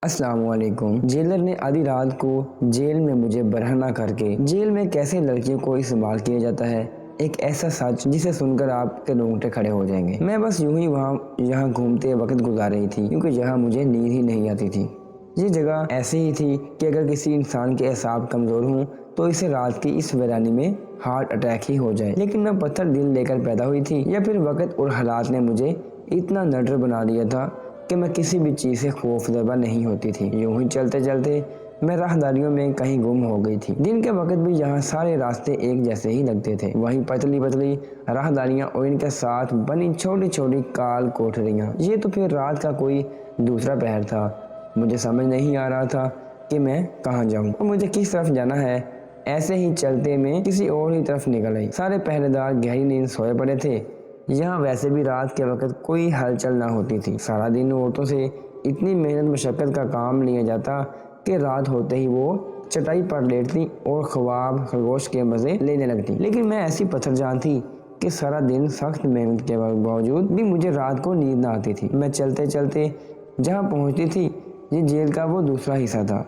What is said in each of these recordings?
السلام علیکم۔ جیلر نے آدھی رات کو جیل میں مجھے برہنہ کر کے جیل میں کیسے لڑکیوں کو استعمال کیا جاتا ہے، ایک ایسا سچ جسے سن کر آپ کے رونگٹے کھڑے ہو جائیں گے۔ میں بس یوں ہی یہاں گھومتے وقت گزار رہی تھی، کیونکہ یہاں مجھے نیند ہی نہیں آتی تھی۔ یہ جگہ ایسی ہی تھی کہ اگر کسی انسان کے اعصاب کمزور ہوں تو اسے رات کی اس ویرانی میں ہارٹ اٹیک ہی ہو جائے۔ لیکن نہ پتھر دل لے کر پیدا ہوئی تھی، یا پھر وقت اور حالات نے مجھے اتنا نڈر بنا دیا تھا کہ میں کسی بھی چیز سے خوف زدہ نہیں ہوتی تھی۔ یوں ہی چلتے چلتے میں راہداریوں میں کہیں گم ہو گئی تھی۔ دن کے وقت بھی یہاں سارے راستے ایک جیسے ہی لگتے تھے، وہیں پتلی پتلی راہداریاں اور ان کے ساتھ بنی چھوٹی چھوٹی کال کوٹریاں۔ یہ تو پھر رات کا کوئی دوسرا پہر تھا۔ مجھے سمجھ نہیں آ رہا تھا کہ میں کہاں جاؤں اور مجھے کس طرف جانا ہے۔ ایسے ہی چلتے میں کسی اور ہی طرف نکل آئی۔ سارے پہرے دار گہری نیند سوئے پڑے تھے۔ یہاں ویسے بھی رات کے وقت کوئی ہلچل نہ ہوتی تھی۔ سارا دن عورتوں سے اتنی محنت مشقت کا کام لیا جاتا کہ رات ہوتے ہی وہ چٹائی پر لیٹتی اور خواب خرگوش کے مزے لینے لگتی۔ لیکن میں ایسی پتھر جان تھی کہ سارا دن سخت محنت کے باوجود بھی مجھے رات کو نیند نہ آتی تھی۔ میں چلتے چلتے جہاں پہنچتی تھی، یہ جیل کا وہ دوسرا حصہ تھا،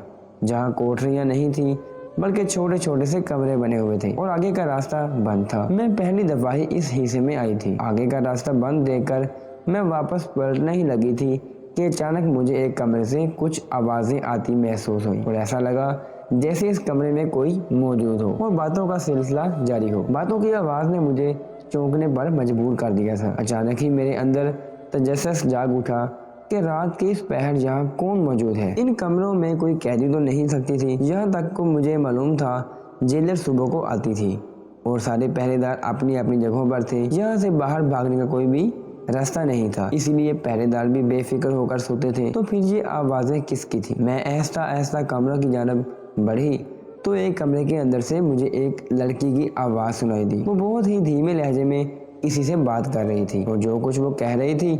جہاں کوٹریاں نہیں تھیں بلکہ چھوٹے چھوٹے سے کمرے بنے ہوئے تھے اور آگے کا راستہ بند تھا۔ میں پہلی دفعہ ہی اس حصے میں آئی تھی۔ آگے کا راستہ بند دیکھ کر میں واپس پلٹنے ہی لگی تھی کہ اچانک مجھے ایک کمرے سے کچھ آوازیں آتی محسوس ہوئی، اور ایسا لگا جیسے اس کمرے میں کوئی موجود ہو اور باتوں کا سلسلہ جاری ہو۔ باتوں کی آواز نے مجھے چونکنے پر مجبور کر دیا تھا۔ اچانک ہی میرے اندر تجسس جاگ اٹھا کہ رات کے اس پہر جہاں کون موجود ہے۔ ان کمروں میں کوئی قیدی تو نہیں سکتی تھی۔ یہاں تک کو مجھے معلوم تھا جیلر صبح کو آتی تھی اور سارے پہرے دار اپنی اپنی جگہوں پر تھے۔ یہاں سے باہر بھاگنے کا کوئی بھی راستہ نہیں تھا، اسی لیے پہرے دار بھی بے فکر ہو کر سوتے تھے۔ تو پھر یہ آوازیں کس کی تھی؟ میں آہستہ آہستہ کمرہ کی جانب بڑھی تو ایک کمرے کے اندر سے مجھے ایک لڑکی کی آواز سنائی دی۔ وہ بہت ہی دھیمے لہجے میں کسی سے بات کر رہی تھی اور جو کچھ وہ کہہ رہی تھی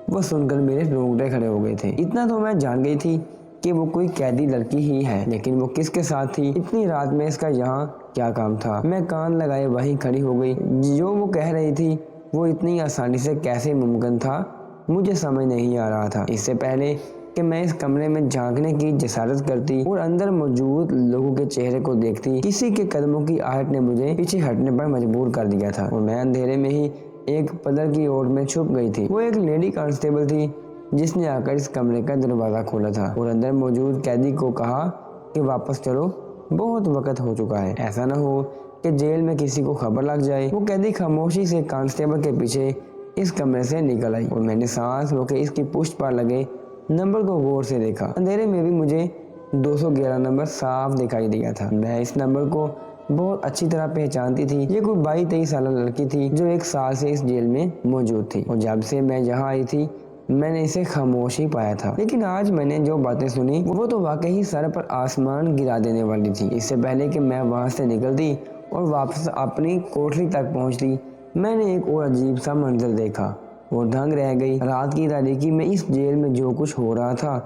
وہ سن کر میرے رونگٹے کھڑے ہو گئے تھے۔ اتنا تو میں جان گئی تھی کہ وہ کوئی قیدی لڑکی ہی ہے، لیکن وہ کس کے ساتھ تھی؟ اتنی رات میں اس کا یہاں کیا کام تھا؟ میں کان لگائے وہیں کھڑی ہو گئی۔ جو وہ کہہ رہی تھی وہ اتنی آسانی سے کیسے ممکن تھا، مجھے سمجھ نہیں آ رہا تھا۔ اس سے پہلے کہ میں اس کمرے میں جھانکنے کی جسارت کرتی اور اندر موجود لوگوں کے چہرے کو دیکھتی، کسی کے قدموں کی آہٹ نے مجھے پیچھے ہٹنے پر مجبور کر دیا تھا اور میں اندھیرے میں ہی ایک پدر کی اوٹ میں چھپ گئی تھی۔ وہ ایک لیڈی کانسٹیبل تھی جس نے آ کر اس کمرے کا دروازہ کھولا تھا اور اندر موجود قیدی کو کہا کہ واپس چلو، بہت وقت ہو چکا ہے، ایسا نہ ہو کہ جیل میں کسی کو خبر لگ جائے۔ وہ قیدی خاموشی سے کانسٹیبل کے پیچھے اس کمرے سے نکل آئی اور میں نے سانس روکے اس کی پشت پر لگے نمبر کو غور سے دیکھا۔ اندھیرے میں بھی مجھے 211 نمبر صاف دکھائی دیا تھا۔ میں اس نمبر کو بہت اچھی طرح پہچانتی تھی۔ یہ کوئی 22-23 سالہ لڑکی تھی جو 1 سال سے اس جیل میں موجود تھی، اور جب سے میں یہاں آئی تھی میں نے اسے خاموش ہی پایا تھا۔ لیکن آج میں نے جو باتیں سنی وہ تو واقعی سر پر آسمان گرا دینے والی تھی۔ اس سے پہلے کہ میں وہاں سے نکلتی اور واپس اپنی کوٹری تک پہنچتی، میں نے ایک اور عجیب سا منظر دیکھا اور دنگ رہ گئی۔ رات کی تاریکی میں اس جیل میں جو کچھ ہو رہا تھا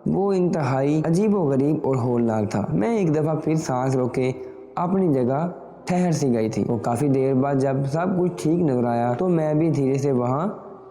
وہ انتہائی عجیب و غریب اور ہولناک تھا۔ میں ایک دفعہ پھر سانس روکے اپنی جگہ ٹھہر سی گئی تھی اور کافی دیر بعد جب سب کچھ ٹھیک نظر آیا تو میں بھی دھیرے سے وہاں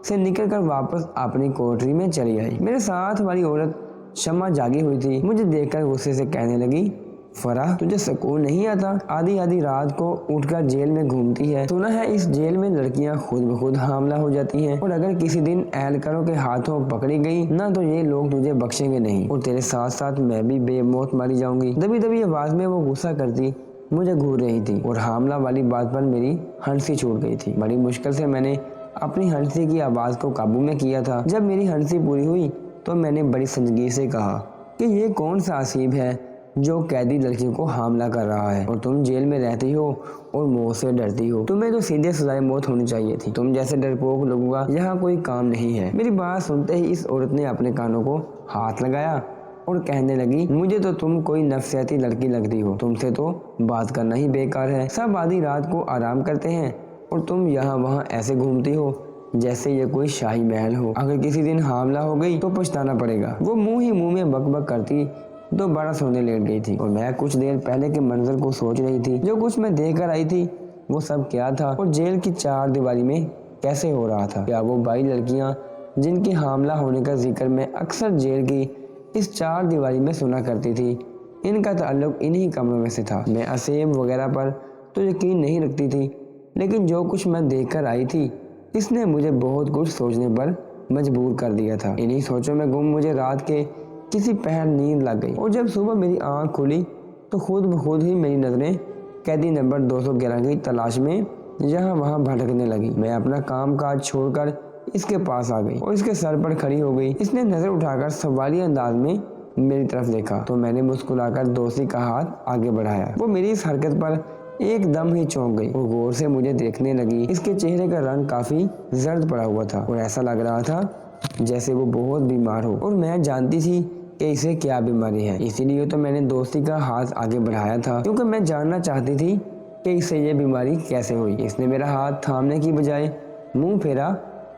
سے نکل کر واپس اپنی کوٹری میں چلی آئی۔ میرے ساتھ والی عورت شمع جاگی ہوئی تھی، مجھے دیکھ کر غصے سے کہنے لگی، فرح تجھے سکون نہیں آتا؟ آدھی رات کو اٹھ کر جیل میں گھومتی ہے۔ سنا ہے اس جیل میں لڑکیاں خود بخود حاملہ ہو جاتی ہیں، اور اگر کسی دن اہلکاروں کے ہاتھوں پکڑی گئی نہ تو یہ لوگ تجھے بخشیں گے نہیں، اور تیرے ساتھ ساتھ میں بھی بے موت ماری جاؤں گی۔ دبی دبی آواز میں وہ غصہ کرتی مجھے گھور رہی تھی اور حاملہ والی بات پر میری ہنسی چھوٹ گئی تھی۔ بڑی مشکل سے میں نے اپنی ہنسی کی آواز کو قابو میں کیا تھا۔ جب میری ہنسی پوری ہوئی تو میں نے بڑی سنجیدگی سے کہا کہ یہ کون سا عصیب ہے جو قیدی لڑکیوں کو حاملہ کر رہا ہے، اور تم جیل میں رہتی ہو اور موت سے ڈرتی ہو؟ تمہیں تو سیدھے سزائے موت ہونی چاہیے تھی۔ تم جیسے ڈرپوک لوگوں کا یہاں کوئی کام نہیں ہے۔ میری بات سنتے ہی اس عورت نے اپنے کانوں کو ہاتھ لگایا اور کہنے لگی، مجھے تو تم کوئی نفسیاتی لڑکی لگتی ہو، تم سے تو بات کرنا ہی بیکار ہے۔ سب آدھی رات کو آرام کرتے ہیں اور تم یہاں وہاں ایسے گھومتی ہو جیسے یہ کوئی شاہی محل ہو۔ اگر کسی دن حاملہ ہو گئی تو پچھتانا پڑے گا۔ وہ منہ ہی منہ میں بک بک کرتی دوبارہ سونے لیٹ گئی تھی اور میں کچھ دیر پہلے کے منظر کو سوچ رہی تھی۔ جو کچھ میں دیکھ کر آئی تھی وہ سب کیا تھا اور جیل کی 4 دیواری میں کیسے ہو رہا تھا؟ کیا وہ 22 لڑکیاں جن کے حاملہ ہونے کا ذکر میں اکثر جیل کی इस चार दीवारी में सुना करती थी। इनका ताल्लुक इन्हीं कमरों में से था। मैं असेम वगैरह पर तो यकीन नहीं रखती थी, लेकिन जो कुछ मैं देखकर आई थी इसने मुझे बहुत कुछ सोचने पर मजबूर कर दिया था। इन्हीं सोचों में गुम मुझे रात के किसी पहर नींद लग गई और जब सुबह मेरी आंख खुली तो खुद ब खुद ही मेरी नजरें कैदी नंबर 211 की तलाश में यहाँ वहाँ भटकने लगी। मैं अपना काम काज छोड़कर इसके पास आ गई और इसके सर पर खड़ी हो गई। इसने नजर उठाकर सवालिया अंदाज में मेरी तरफ देखा तो मैंने मुस्कुराकर दोस्ती का हाथ आगे बढ़ाया। वो मेरी इस हरकत पर एकदम ही चौंक गई और गौर से मुझे देखने लगी। इसके चेहरे का रंग काफी जर्द पड़ा हुआ था और ऐसा लग रहा था जैसे वो बहुत बीमार हो और मैं जानती थी कि इसे क्या बीमारी है। इसीलिए तो मैंने दोस्ती का हाथ आगे बढ़ाया था, क्योंकि मैं जानना चाहती थी कि इसे ये बीमारी कैसे हुई। इसने मेरा हाथ थामने की बजाय मुंह फेरा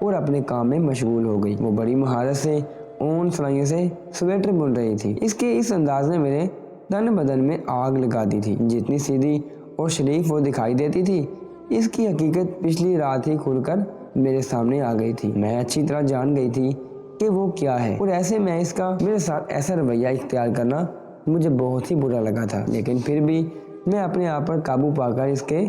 और अपने काम में मशगूल हो गई। वो बड़ी महारत से ऊन सलाइयों से स्वेटर बुन रही थी। इसके इस अंदाज ने मेरे तन बदन में आग लगा दी थी। जितनी सीधी और शरीफ वो दिखाई देती थी, इसकी हकीकत पिछली रात ही खुलकर मेरे सामने आ गई थी। मैं अच्छी तरह जान गई थी कि वो क्या है और ऐसे में इसका मेरे साथ ऐसा रवैया इख्तियार करना मुझे बहुत ही बुरा लगा था। लेकिन फिर भी मैं अपने आप पर काबू पाकर इसके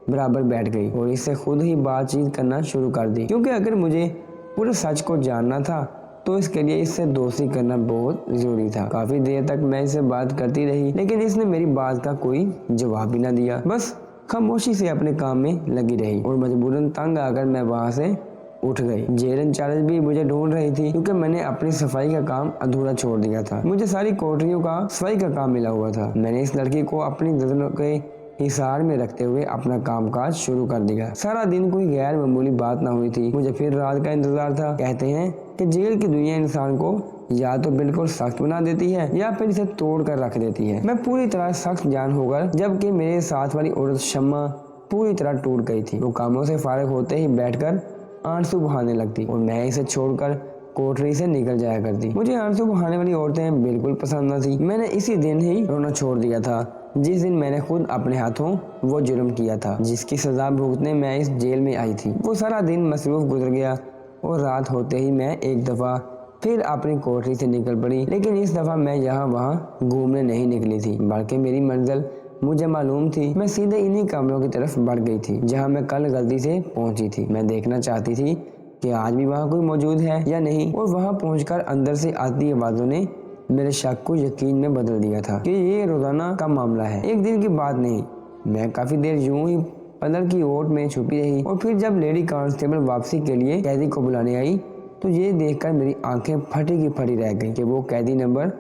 बराबर बैठ गई और इससे खुद ही बातचीत करना शुरू कर दी, क्योंकि अगर मुझे पूरे सच को जानना था तो इसके लिए इससे दोस्ती करना बहुत जरूरी था। काफी देर तक मैं इससे बात करती रही, लेकिन इसने मेरी बात का कोई जवाब भी न दिया। बस खामोशी से अपने काम में लगी रही और मजबूरन तंग आकर मैं वहाँ से उठ गई। जेल इंचार्ज भी मुझे ढूंढ रही थी, क्योंकि मैंने अपनी सफाई का काम अधूरा छोड़ दिया था। मुझे सारी कोठरियों का सफाई का काम मिला हुआ था। मैंने इस लड़की को अपनी नजरों के हिसार में रखते हुए अपना कामकाज शुरू कर दिया। सारा दिन कोई गैर मामूली बात ना हुई थी। मुझे फिर रात का इंतजार था। कहते हैं कि जेल की दुनिया इंसान को या तो बिल्कुल सख्त बना देती है या फिर इसे तोड़ कर रख देती है। मैं पूरी तरह सख्त जान होकर, जबकि मेरे साथ वाली औरत शम्मा पूरी तरह टूट गई थी। वो कामों से फारिग होते ही बैठकर आंसू बहाने लगती और मैं इसे छोड़कर कोठरी से निकल जाया करती। मुझे आंसू बहाने वाली औरतें बिल्कुल पसंद न थी। मैंने इसी दिन ही रोना छोड़ दिया था जिस दिन मैंने खुद अपने हाथों वो जुर्म किया था, जिसकी सजा भुगतने मैं इस जेल में आई थी। वो सारा दिन मसरूफ गुजर गया और रात होते ही मैं एक दफा फिर अपनी कोठरी से निकल पड़ी। लेकिन इस दफा मैं यहाँ वहाँ घूमने नहीं निकली थी, बल्कि मेरी मंजिल मुझे मालूम थी। मैं सीधे इन्हीं कमरों की तरफ बढ़ गई थी जहाँ मैं कल गलती से पहुंची थी। मैं देखना चाहती थी कि आज भी वहाँ कोई मौजूद है या नहीं, और वहाँ पहुंचकर अंदर से आती आवाजों ने मेरे शक को यकीन में बदल दिया था कि ये रोजाना का मामला है, एक दिन की बात नहीं। मैं काफी देर यूं ही अंदर की ओट में छुपी रही और फिर जब लेडी कांस्टेबल वापसी के लिए कैदी को बुलाने आई तो ये देखकर मेरी आंखें फटी की फटी रह गई कि वो कैदी नंबर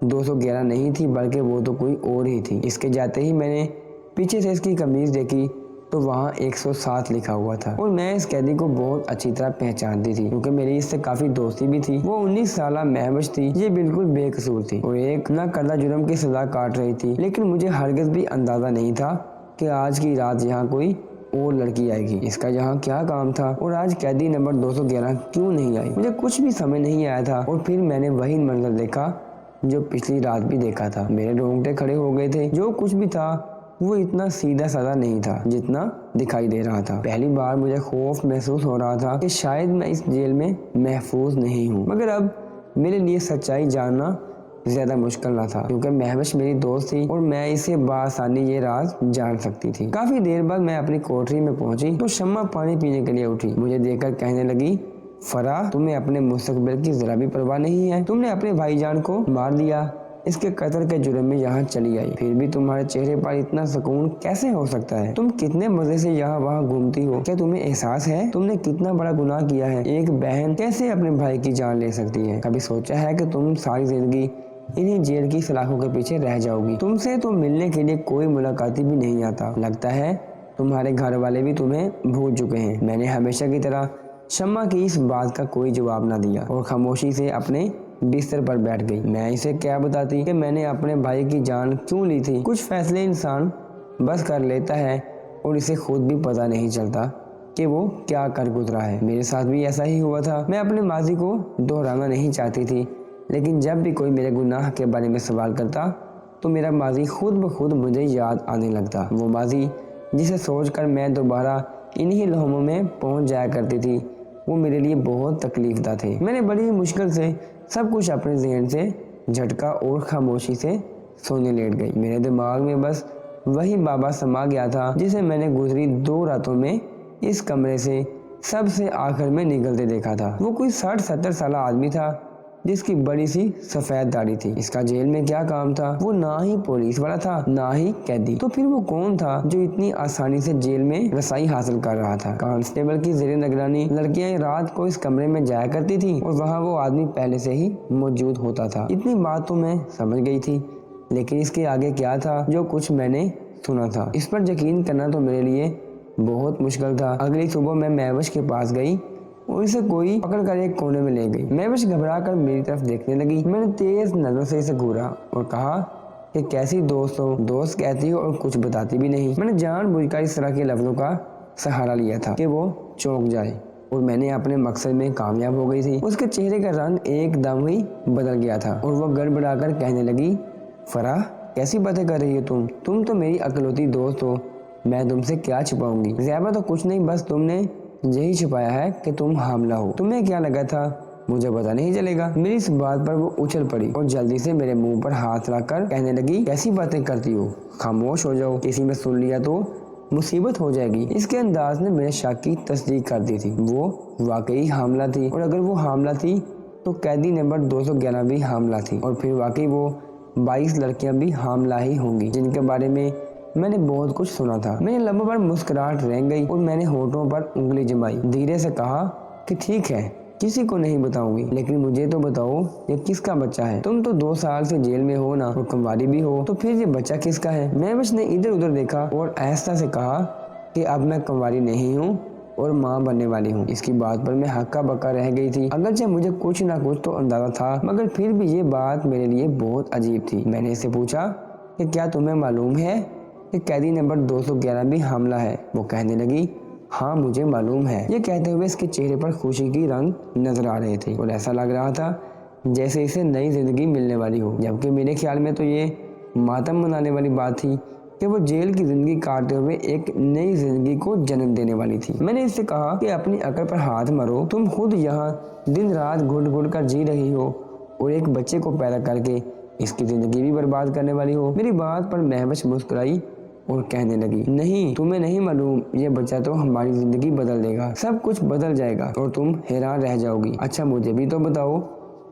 211 नहीं थी, बल्कि वो तो कोई और ही थी। इसके जाते ही मैंने पीछे से इसकी कमीज देखी तो वहाँ 107 लिखा हुआ था और मैं इस कैदी को बहुत अच्छी तरह पहचानती थी, क्योंकि मेरी इससे काफी दोस्ती भी थी। वो 19 साल महवश थी, ये बिल्कुल बेकसूर थी और एक न करदा जुर्म की सजा काट रही थी। लेकिन मुझे हरगिज भी अंदाजा नहीं था कि आज की रात यहाँ कोई और लड़की आएगी। इसका यहाँ क्या काम था और आज कैदी नंबर 211 क्यों नहीं आई? मुझे कुछ भी समझ नहीं आया था। और फिर मैंने वही मंजर देखा जो पिछली रात भी देखा था। मेरे रोंगटे खड़े हो गए थे। जो कुछ भी था वो इतना सीधा साधा नहीं था जितना दिखाई दे रहा था। पहली बार मुझे खौफ महसूस हो रहा था कि शायद मैं इस जेल में महफूज नहीं हूँ, मगर अब मेरे लिए सच्चाई जानना ज्यादा मुश्किल न था, क्योंकि महवश मेरी दोस्त थी और मैं इसे बासानी ये राज जान सकती थी। काफी देर बाद मैं अपनी कोठरी में पहुंची तो शम्मा पानी पीने के लिए उठी। मुझे देखकर कहने लगी, फराह, तुम्हें अपने मुस्तकबिल की जरा भी परवाह नहीं है। तुमने अपने भाईजान को मार दिया, इसके कत्ल के जुर्म में यहाँ चली आई, फिर भी तुम्हारे चेहरे पर इतना सुकून कैसे हो सकता है? तुम कितने मजे से यहाँ वहाँ घूमती हो। क्या तुम्हें एहसास है तुमने कितना बड़ा गुनाह किया है? एक बहन कैसे अपने भाई की जान ले सकती है? कभी सोचा है कि तुम सारी जिंदगी इन्हीं जेल की सलाखों के पीछे रह जाओगी? तुमसे तो मिलने के लिए कोई मुलाकाती भी नहीं आता। लगता है तुम्हारे घर वाले भी तुम्हें भूल चुके हैं। मैंने हमेशा की तरह शम्मा की इस बात का कोई जवाब न दिया और खामोशी से अपने बिस्तर पर बैठ गई। मैं इसे क्या बताती कि मैंने अपने भाई की जान क्यों ली थी। कुछ फैसले इंसान बस कर लेता है और इसे खुद भी पता नहीं चलता कि वो क्या कर गुजरा है। मेरे साथ भी ऐसा ही हुआ था। मैं अपने माजी को दोहराना नहीं चाहती थी, लेकिन जब भी कोई मेरे गुनाह के बारे में सवाल करता तो मेरा माजी खुद ब खुद मुझे याद आने लगता। वो माजी जिसे सोचकर मैं दोबारा इन्हीं लम्हों में पहुंच जाया करती थी, वो मेरे लिए बहुत तकलीफदा थे। मैंने बड़ी मुश्किल से सब कुछ अपने ज़हन से झटका और खामोशी से सोने लेट गई। मेरे दिमाग में बस वही बाबा समा गया था जिसे मैंने गुजरी 2 रातों में इस कमरे से सबसे आखिर में निकलते देखा था। वो कोई 60-70 साल आदमी था जिसकी बड़ी सी सफेद दाढ़ी थी। इसका जेल में क्या काम था? वो ना ही पुलिस वाला था ना ही कैदी। तो फिर वो कौन था जो इतनी आसानी से जेल में रसाई हासिल कर रहा था? कांस्टेबल की ज़ेरे निगरानी लड़कियां रात को इस कमरे में जाया करती थी और वहाँ वो आदमी पहले से ही मौजूद होता था। इतनी बात तो मैं समझ गई थी, लेकिन इसके आगे क्या था जो कुछ मैंने सुना था, इस पर यकीन करना तो मेरे लिए बहुत मुश्किल था। अगली सुबह मैं महवश के पास गई और इसे कोई पकड़ कर एक कोने में ले गई। महवश घबरा कर मेरी तरफ देखने लगी। मैंने तेज नजरों से इसे घूरा और कहा कि कैसी दोस्त हो? दोस्त कहती हो और कुछ बताती भी नहीं। मैंने जानबूझकर इस तरह के लफ्जों का सहारा लिया था कि वो चौंक जाए और मैंने अपने मकसद में कामयाब हो गई थी। उसके चेहरे का रंग एकदम ही बदल गया था और वह गड़बड़ा कर कहने लगी, फराह कैसी बातें कर रही हो तुम तो मेरी अकलौती दोस्त हो, मैं तुमसे क्या छुपाऊंगी? ज़्यादा तो कुछ नहीं, बस तुमने यही छुपाया है कि तुम हामला हो। तुम्हें क्या लगा था मुझे पता नहीं चलेगा? मेरी इस बात पर वो उछल पड़ी और जल्दी से मेरे मुंह पर हाथ रखकर कहने लगी, कैसी बातें करती हो? खामोश हो जाओ, किसी में सुन लिया तो मुसीबत हो जाएगी। इसके अंदाज ने मेरे शक की तस्दीक कर दी थी। वो वाकई हामला थी और अगर वो हामला थी तो कैदी नंबर 211 भी हामला थी और फिर वाकई वो 22 लड़कियां भी हामला ही होंगी जिनके बारे में मैंने बहुत कुछ सुना था। मेरे लबों पर मुस्कुराहट रह गई और मैंने होठों पर उंगली जमाई। धीरे से कहा कि ठीक है, किसी को नहीं बताऊंगी, लेकिन मुझे तो बताओ ये किसका बच्चा है? तुम तो 2 साल से जेल में हो ना, और कुंवारी भी हो, तो फिर ये बच्चा किसका है? महवश ने इधर उधर देखा और आहिस्ता से कहा कि अब मैं कुंवारी नहीं हूँ और माँ बनने वाली हूँ। इसकी बात पर मैं हक्का बक्का रह गई थी। अगरचे मुझे कुछ ना कुछ तो अंदाजा था, मगर फिर भी ये बात मेरे लिए बहुत अजीब थी। मैंने इससे पूछा कि क्या तुम्हें मालूम है कि कैदी नंबर 211 भी हामला है? वो कहने लगी, हाँ मुझे मालूम है। ये कहते हुए इसके चेहरे पर खुशी की रंग नजर आ रहे थे और ऐसा लग रहा था जैसे इसे नई जिंदगी मिलने वाली हो, जबकि मेरे ख्याल में तो ये मातम मनाने वाली बात थी कि वो जेल की जिंदगी काटते हुए एक नई जिंदगी को जन्म देने वाली थी। मैंने इससे कहा कि अपनी अकल पर हाथ मारो, तुम खुद यहाँ दिन रात घुट घुट कर जी रही हो और एक बच्चे को पैदा करके इसकी जिंदगी भी बर्बाद करने वाली हो। मेरी बात पर महवश मुस्कुराई और कहने लगी, नहीं तुम्हें नहीं मालूम, ये बच्चा तो हमारी जिंदगी बदल देगा, सब कुछ बदल जाएगा और तुम हैरान रह जाओगी। अच्छा मुझे भी तो बताओ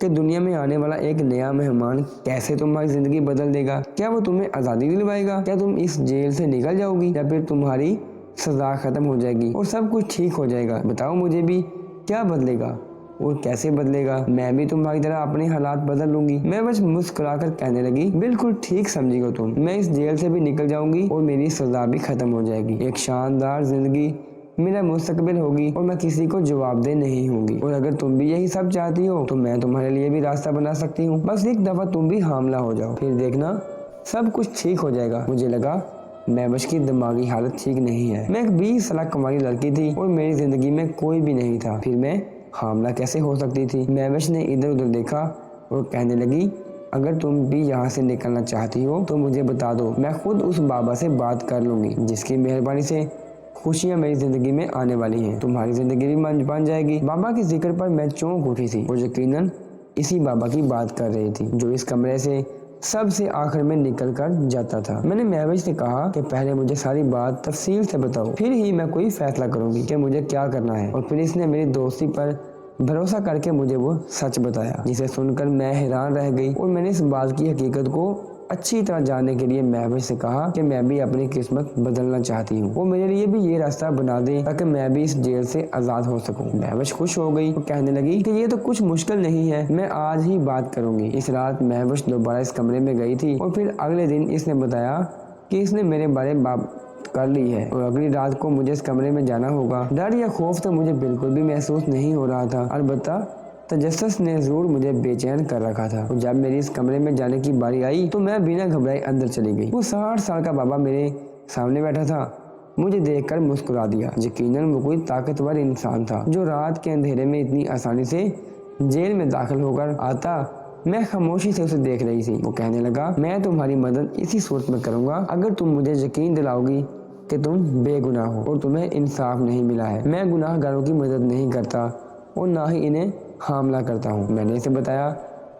कि दुनिया में आने वाला एक नया मेहमान कैसे तुम्हारी जिंदगी बदल देगा? क्या वो तुम्हें आज़ादी दिलवाएगा? क्या तुम इस जेल से निकल जाओगी या फिर तुम्हारी सजा खत्म हो जाएगी और सब कुछ ठीक हो जाएगा? बताओ मुझे भी, क्या बदलेगा और कैसे बदलेगा? मैं भी तुम्हारी तरह अपने हालात बदल लूंगी। मैं बस मुस्कुराकर कहने लगी, बिल्कुल ठीक समझी हो तुम, मैं इस जेल से भी निकल जाऊंगी और मेरी सजा भी खत्म हो जाएगी। एक शानदार जिंदगी मेरा मुस्तकबिल होगी और मैं किसी को जवाबदेह नहीं होंगी। और अगर तुम भी यही सब चाहती हो तो मैं तुम्हारे लिए भी रास्ता बना सकती हूँ। बस एक दफा तुम भी हामला हो जाओ, फिर देखना सब कुछ ठीक हो जाएगा। मुझे लगा महवश की दिमागी हालत ठीक नहीं है। मैं एक 20 साल कुंवारी लड़की थी और मेरी जिंदगी में कोई भी नहीं था, फिर मैं हामला कैसे हो सकती थी? महवश ने इधर उधर देखा और कहने लगी, अगर तुम भी यहाँ से निकलना चाहती हो तो मुझे बता दो, मैं खुद उस बाबा से बात कर लूंगी जिसकी मेहरबानी से खुशियाँ मेरी जिंदगी में आने वाली हैं। तुम्हारी जिंदगी भी बन जाएगी। बाबा के जिक्र पर मैं चौंक उठी थी और यकीनन इसी बाबा की बात कर रही थी जो इस कमरे से सबसे आखिर में निकल कर जाता था। मैंने महवश से कहा कि पहले मुझे सारी बात तफसील से बताओ, फिर ही मैं कोई फैसला करूंगी कि मुझे क्या करना है। और फिर इसने मेरी दोस्ती पर भरोसा करके मुझे वो सच बताया, जिसे सुनकर मैं हैरान रह गई। और मैंने इस बात की हकीकत को अच्छी तरह जानने के लिए महवश से कहा कि मैं भी अपनी किस्मत बदलना चाहती हूँ, वो मेरे लिए भी ये रास्ता बना दे ताकि मैं भी इस जेल से आज़ाद हो सकूँ। महवश खुश हो गई और कहने लगी कि ये तो कुछ मुश्किल नहीं है, मैं आज ही बात करूंगी। इस रात महवश दोबारा इस कमरे में गई थी और फिर अगले दिन इसने बताया कि इसने मेरे बारे में बात कर ली है और अगली रात को मुझे इस कमरे में जाना होगा। डर या खौफ तो मुझे बिल्कुल भी महसूस नहीं हो रहा था, अलबत्ता तजस्सुस ने जरूर मुझे बेचैन कर रखा था। और जब मेरी इस कमरे में जाने की बारी आई तो मैं बिना घबराए अंदर चली गई। वो 60 साल का बाबा मेरे सामने बैठा था, मुझे देखकर मुस्कुरा दिया। यकीनन वो कोई ताकतवर इंसान था जो रात के अंधेरे में इतनी आसानी से जेल में दाखिल होकर आता। मैं खामोशी से उसे देख रही थी। वो कहने लगा, मैं तुम्हारी मदद इसी सूरत में करूंगा अगर तुम मुझे यकीन दिलाओगी कि तुम बेगुनाह हो और तुम्हें इंसाफ नहीं मिला है। मैं गुनाहगारों की मदद नहीं करता और ना ही इन्हें हामला करता हूँ। मैंने इसे बताया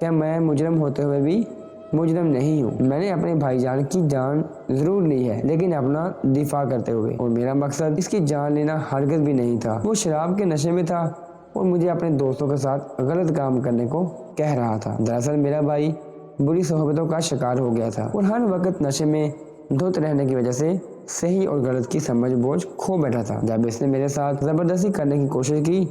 क्या मैं मुजरम होते हुए भी मुजरम नहीं हूँ? मैंने अपने भाईजान की जान जरूर ली है, लेकिन अपना दिफा करते हुए, और मेरा मकसद इसकी जान लेना हरगिज़ भी नहीं था। वो शराब के नशे में था और मुझे अपने दोस्तों के साथ गलत काम करने को कह रहा था। दरअसल मेरा भाई बुरी सोहबतों का शिकार हो गया था और हर वक्त नशे में धुत रहने की वजह से सही और गलत की समझ बोझ खो बैठा था। जब इसने मेरे साथ जबरदस्ती करने की कोशिश की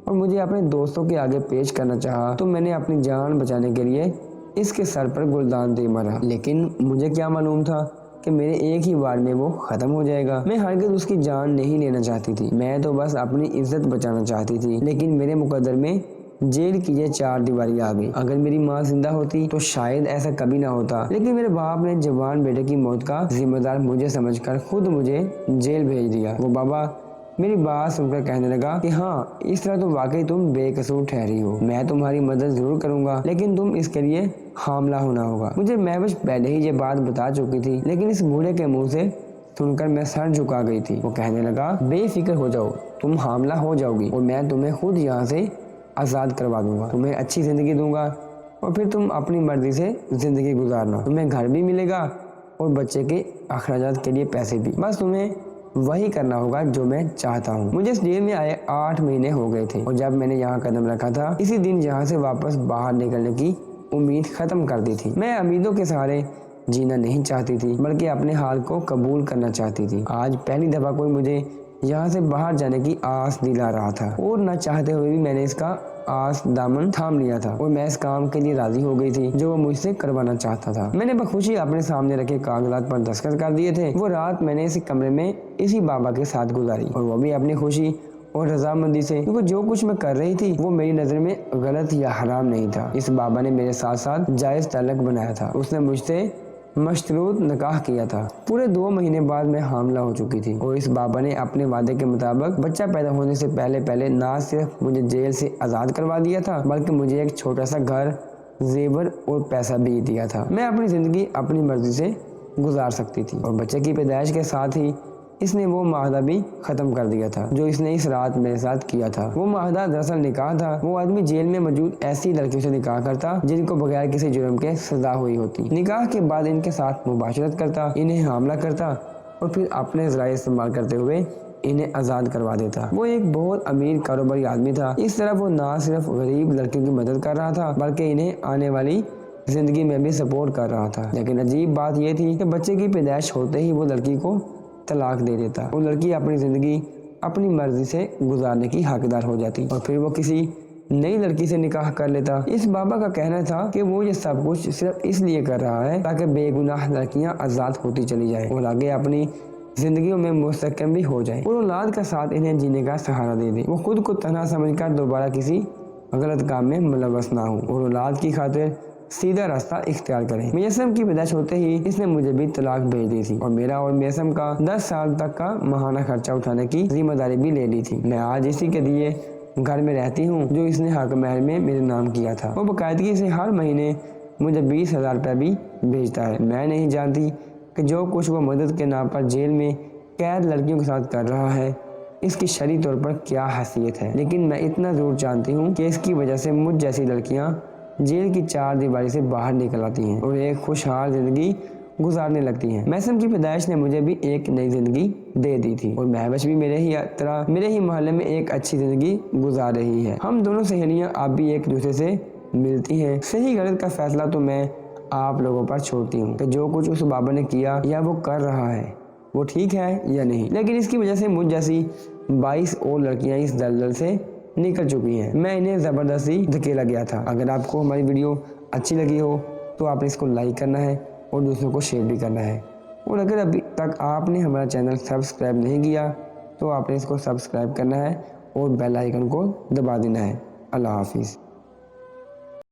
और मुझे अपने दोस्तों के आगे पेश करना चाहा, तो मैंने अपनी जान बचाने के लिए इसके सर पर गुलदान दे मारा। लेकिन मुझे क्या मालूम था कि मेरे एक ही बार में वो खत्म हो जाएगा। मैं हरगिज़ उसकी जान नहीं लेना चाहती थी, मैं तो बस अपनी इज्जत बचाना चाहती थी। लेकिन मेरे मुकद्दर में जेल की ये 4 दीवारी आ गई। अगर मेरी माँ जिंदा होती तो शायद ऐसा कभी ना होता, लेकिन मेरे बाप ने जवान बेटे की मौत का जिम्मेदार मुझे समझकर खुद मुझे जेल भेज दिया। वो बाबा मेरी बात सुनकर कहने लगा कि हाँ, इस तरह तो वाकई तुम बेकसूर ठहरी हो। मैं तुम्हारी मदद जरूर करूंगा, लेकिन तुम इसके लिए हामला होना होगा। मुझे महबूज पहले ही ये बात बता चुकी थी, लेकिन इस बूढ़े के मुंह से सुनकर मैं सर झुका गई थी। वो कहने लगा, बेफिक्र हो जाओ, तुम हामला हो जाओगी और मैं तुम्हें खुद यहाँ से आज़ाद करवा दूंगा। तुम्हें अच्छी ज़िंदगी दूंगा और फिर तुम अपनी मर्जी से ज़िंदगी गुजारना। तुम्हें घर भी मिलेगा और बच्चे के अखराजात के लिए पैसे भी। बस तुम्हें वही करना होगा जो मैं चाहता हूँ। मुझे इस जेल में आए 8 महीने हो गए थे और जब मैंने यहाँ कदम रखा था, इसी दिन यहाँ से वापस बाहर निकलने की उम्मीद खत्म कर दी थी। मैं उम्मीदों के सहारे जीना नहीं चाहती थी, बल्कि अपने हाल को कबूल करना चाहती थी। आज पहली दफा कोई मुझे यहाँ से बाहर जाने की आस दिला रहा था और न चाहते हुए भी मैंने इसका आस दामन थाम लिया था और मैं इस काम के लिए राजी हो गई थी जो वो मुझसे करवाना चाहता था। मैंने बखुशी अपने सामने रखे कागजात पर दस्तखत कर दिए थे। वो रात मैंने इसी कमरे में इसी बाबा के साथ गुजारी और वो भी अपनी खुशी और रजामंदी से, क्योंकि जो कुछ मैं कर रही थी वो मेरी नजर में गलत या हराम नहीं था। इस बाबा ने मेरे साथ साथ जायज ताल्लुक बनाया था। उसने मुझसे मशरूत निकाह किया था। पूरे 2 महीने बाद मैं हामला हो चुकी थी और इस बाबा ने अपने वादे के मुताबिक बच्चा पैदा होने से पहले पहले ना सिर्फ मुझे जेल से आज़ाद करवा दिया था, बल्कि मुझे एक छोटा सा घर, जेवर और पैसा भी दिया था। मैं अपनी ज़िंदगी अपनी मर्जी से गुजार सकती थी और बच्चे की पैदाइश के साथ ही इसने वो माहदा भी खत्म कर दिया था जो इसने इस रात मेरे साथ किया था। वो माहदा दरअसल निकाह था। वो आदमी जेल में मौजूद ऐसी लड़कियों से निकाह करता जिनको बगैर किसी जुर्म के सजा हुई होती। निकाह के बाद इनके साथ मुबाशरत करता, इन्हें हमला करता और फिर अपने ज़राए इस्तेमाल करते हुए इन्हें आज़ाद करवा देता। वो एक बहुत अमीर कारोबारी आदमी था। इस तरह वो ना सिर्फ गरीब लड़कियों की मदद कर रहा था, बल्कि इन्हें आने वाली जिंदगी में भी सपोर्ट कर रहा था। लेकिन अजीब बात यह थी कि बच्चे की पैदाइश होते ही वो लड़की को तलाक दे देता और लड़की अपनी जिंदगी अपनी मर्जी से गुजारने की हकदार हो जाती और फिर वो किसी नई लड़की से निकाह कर लेता। इस बाबा का कहना था कि वो ये सब कुछ सिर्फ इसलिए कर रहा है ताकि बेगुनाह लड़कियां आज़ाद होती चली जाएं और आगे अपनी जिंदगियों में मुस्तकम भी हो जाएं और औलाद का साथ इन्हें जीने का सहारा दे दे। वो खुद को तन्हा समझकर दोबारा किसी गलत काम में मुलव्वस ना हो और औलाद की खातिर सीधा रास्ता इख्तियार करें। मैसम की पैदाइश होते ही इसने मुझे भी तलाक भेज दी थी और मेरा और मैसम का 10 साल तक का माहाना खर्चा उठाने की जिम्मेदारी भी ले ली थी। मैं आज इसी के दिए घर में रहती हूँ जो इसने हक महल में मेरे नाम किया था। वो बाकायदगी से हर महीने मुझे 20,000 रुपये भी भेजता है। मैं नहीं जानती कि जो कुछ वो मदद के नाम पर जेल में कैद लड़कियों के साथ कर रहा है इसकी शरई तौर पर क्या हैसियत है, लेकिन मैं इतना जरूर जानती हूँ कि इसकी वजह से मुझ जैसी लड़कियाँ जेल की 4 दीवारी से बाहर निकल आती हैं और एक खुशहाल जिंदगी गुजारने लगती हैं। मैसम की पैदाइश ने मुझे भी एक नई जिंदगी दे दी थी और महबश भी मेरे ही मोहल्ले में एक अच्छी जिंदगी गुजार रही है। हम दोनों सहेलियां आप भी एक दूसरे से मिलती हैं। सही गलत का फैसला तो मैं आप लोगों पर छोड़ती हूँ कि जो कुछ उस बाबा ने किया या वो कर रहा है वो ठीक है या नहीं, लेकिन इसकी वजह से मुझ जैसी 22 और लड़कियां इस दलदल से निकल चुकी हैं। मैं इन्हें ज़बरदस्ती धकेला गया था। अगर आपको हमारी वीडियो अच्छी लगी हो तो आपने इसको लाइक करना है और दूसरों को शेयर भी करना है और अगर अभी तक आपने हमारा चैनल सब्सक्राइब नहीं किया तो आपने इसको सब्सक्राइब करना है और बेल आइकन को दबा देना है। अल्लाह हाफिज़।